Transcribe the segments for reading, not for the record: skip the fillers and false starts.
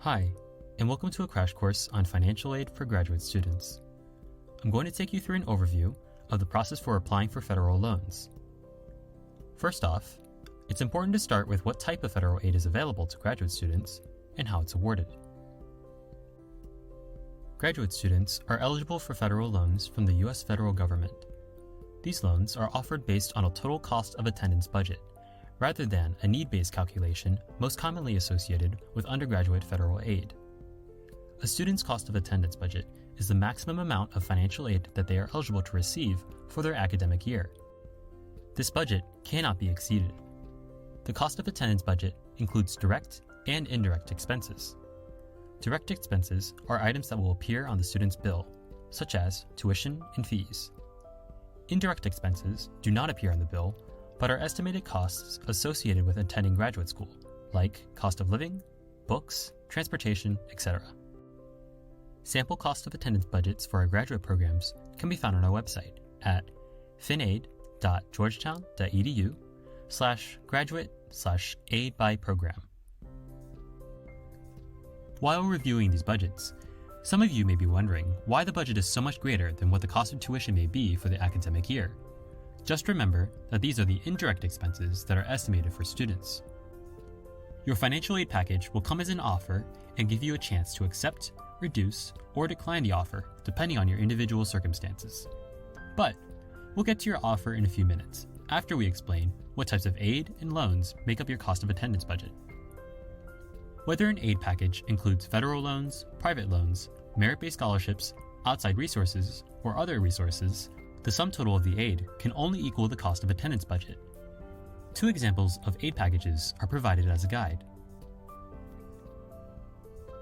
Hi, and welcome to a crash course on financial aid for graduate students. I'm going to take you through an overview of the process for applying for federal loans. First off, it's important to start with what type of federal aid is available to graduate students and how it's awarded. Graduate students are eligible for federal loans from the U.S. federal government. These loans are offered based on a total cost of attendance budget, rather than a need-based calculation most commonly associated with undergraduate federal aid. A student's cost of attendance budget is the maximum amount of financial aid that they are eligible to receive for their academic year. This budget cannot be exceeded. The cost of attendance budget includes direct and indirect expenses. Direct expenses are items that will appear on the student's bill, such as tuition and fees. Indirect expenses do not appear on the bill, but are estimated costs associated with attending graduate school, like cost of living, books, transportation, etc. Sample cost of attendance budgets for our graduate programs can be found on our website at finaid.georgetown.edu/graduate/aid by program. While reviewing these budgets, some of you may be wondering why the budget is so much greater than what the cost of tuition may be for the academic year. Just remember that these are the indirect expenses that are estimated for students. Your financial aid package will come as an offer and give you a chance to accept, reduce, or decline the offer depending on your individual circumstances. But we'll get to your offer in a few minutes after we explain what types of aid and loans make up your cost of attendance budget. Whether an aid package includes federal loans, private loans, merit-based scholarships, outside resources, or other resources, the sum total of the aid can only equal the cost of attendance budget. Two examples of aid packages are provided as a guide.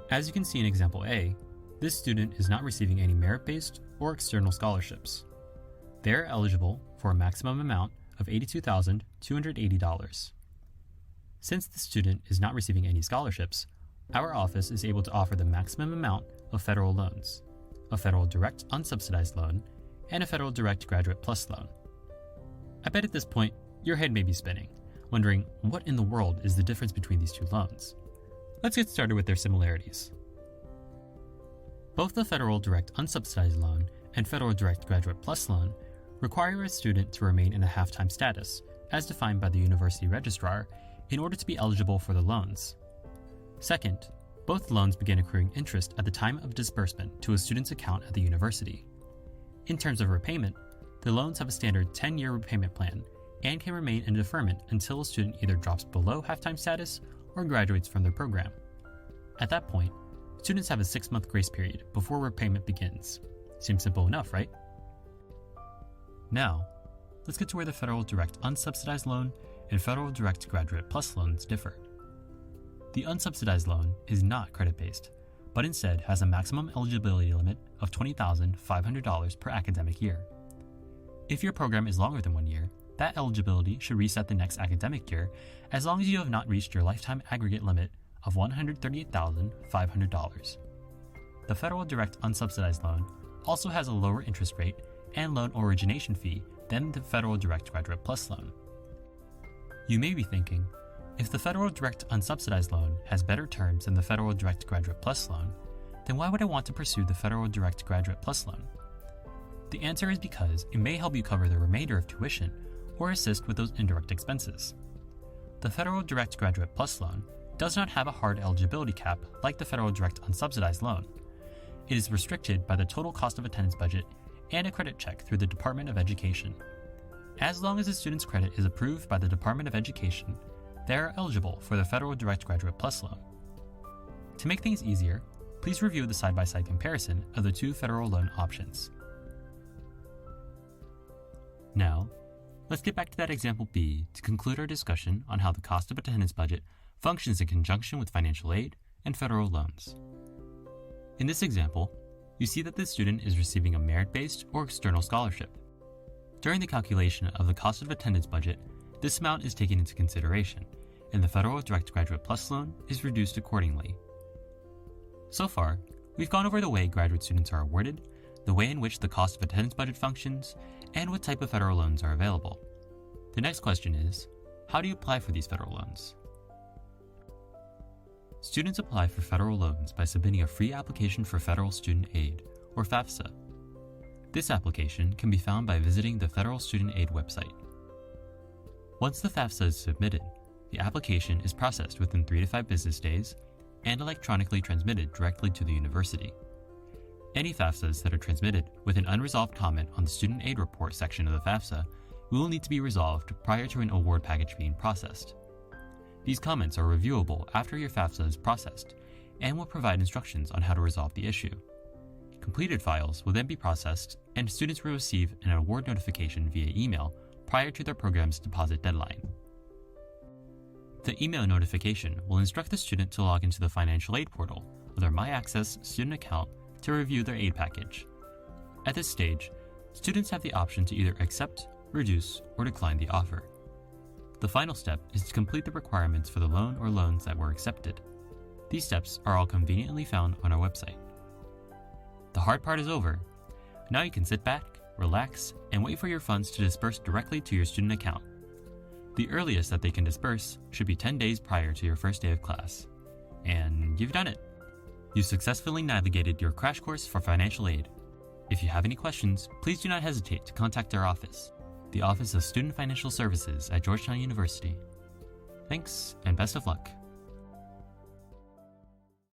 As you can see in example A, this student is not receiving any merit-based or external scholarships. They are eligible for a maximum amount of $82,280. Since the student is not receiving any scholarships, our office is able to offer the maximum amount of federal loans, a federal direct unsubsidized loan, and a federal direct graduate plus loan. I bet at this point, your head may be spinning, wondering what in the world is the difference between these two loans. Let's get started with their similarities. Both the federal direct unsubsidized loan and federal direct graduate plus loan require a student to remain in a half-time status, as defined by the university registrar, in order to be eligible for the loans. Second, both loans begin accruing interest at the time of disbursement to a student's account at the university. In terms of repayment, the loans have a standard 10-year repayment plan and can remain in deferment until a student either drops below half-time status or graduates from their program. At that point, students have a 6-month grace period before repayment begins. Seems simple enough, right? Now, let's get to where the federal direct unsubsidized loan and federal direct graduate plus loans differ. The unsubsidized loan is not credit-based, but instead has a maximum eligibility limit of $20,500 per academic year. If your program is longer than 1 year, that eligibility should reset the next academic year as long as you have not reached your lifetime aggregate limit of $138,500. The federal direct unsubsidized loan also has a lower interest rate and loan origination fee than the federal direct graduate plus loan. You may be thinking, if the federal direct unsubsidized loan has better terms than the federal direct graduate plus loan, then why would I want to pursue the federal direct graduate plus loan? The answer is because it may help you cover the remainder of tuition or assist with those indirect expenses. The federal direct graduate plus loan does not have a hard eligibility cap like the federal direct unsubsidized loan. It is restricted by the total cost of attendance budget and a credit check through the Department of Education. As long as a student's credit is approved by the Department of Education, they are eligible for the federal direct graduate plus loan. To make things easier, please review the side-by-side comparison of the two federal loan options. Now, let's get back to that example B to conclude our discussion on how the cost of attendance budget functions in conjunction with financial aid and federal loans. In this example, you see that the student is receiving a merit-based or external scholarship. During the calculation of the cost of attendance budget, this amount is taken into consideration, and the federal direct graduate plus loan is reduced accordingly. So far, we've gone over the way graduate students are awarded, the way in which the cost of attendance budget functions, and what type of federal loans are available. The next question is, how do you apply for these federal loans? Students apply for federal loans by submitting a free application for federal student aid, or FAFSA. This application can be found by visiting the Federal Student Aid website. Once the FAFSA is submitted, the application is processed within 3 to 5 business days and electronically transmitted directly to the university. Any FAFSAs that are transmitted with an unresolved comment on the Student Aid Report section of the FAFSA will need to be resolved prior to an award package being processed. These comments are reviewable after your FAFSA is processed and will provide instructions on how to resolve the issue. Completed files will then be processed and students will receive an award notification via email prior to their program's deposit deadline. The email notification will instruct the student to log into the financial aid portal of their MyAccess student account to review their aid package. At this stage, students have the option to either accept, reduce, or decline the offer. The final step is to complete the requirements for the loan or loans that were accepted. These steps are all conveniently found on our website. The hard part is over. Now you can sit back, relax, and wait for your funds to disperse directly to your student account. The earliest that they can disperse should be 10 days prior to your first day of class. And you've done it! You've successfully navigated your crash course for financial aid. If you have any questions, please do not hesitate to contact our office, the Office of Student Financial Services at Georgetown University. Thanks, and best of luck.